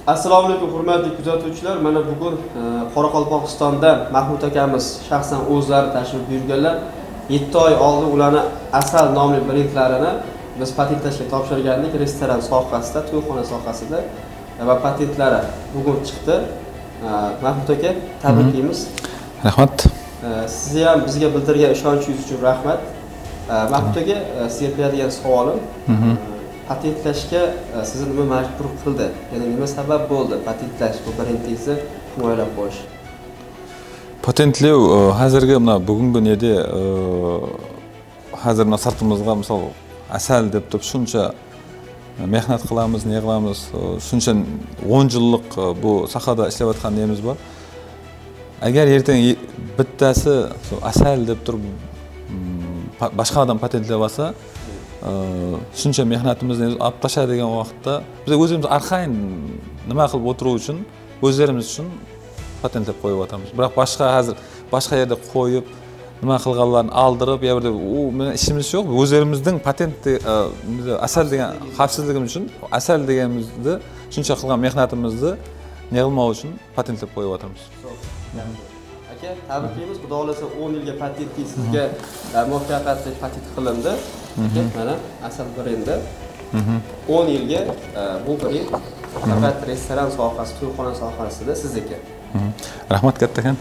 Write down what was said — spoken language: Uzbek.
Assalomu alaykum hurmatli kuzatuvchilar. Mana bugun Qoraqalpog'istondan Mahmud akamiz shaxsan o'zlari tashrif buyurganlar. 7 oy oldin ularni Asal nomli brendlarini biz patentlashga topshirgandik restoran sohasida, to'yxona sohasida va patentlari bugun chiqdi. Mahmud aka, tabriklaymiz. Rahmat. Sizni ham bizga bildirgan ishonchingiz uchun rahmat. Mahmud aka, sizga beradigan savolim patentlashga sizni nima majbur qildi? Ya'ni nima sabab bo'ldi patentlash bu brendingizni himoyalab qo'yish? Patentlew hozirgi mana bugungi neda hozir mana sartimizga misol asal deb turib shuncha mehnat qilamiz, ne qilamiz, shuncha 10 yillik bu sohada ishlayotgan nemiz bor. Agar ertaga bittasi asal deb turib boshqa odam patentlab olsa, shuncha mehnatimizni olib tashladigan vaqtda biz o'zimiz arxayn nima qilib o'tiruv uchun o'zlarimiz uchun patentlab qo'yib o'tamiz. Biroq boshqa yerda qo'yib nima qilganlarni aldirib, u yerda meni ishimiz yo'q. O'zlarimizning patentni asal degan xavfsizligimiz uchun asal deganimizni shuncha qilgan mehnatimizni ne'ilmoq uchun patentlab qo'yib o'tamiz. Aka, tabriklaymiz. Xudo xolasa 10 yilga patentingiz sizga muvaffaqiyatli patent qilindi. Mana asal brendi 10 yilga bu brend faqat restoran sohasi, to'yxona sohasida sizniki. Rahmat kattakan.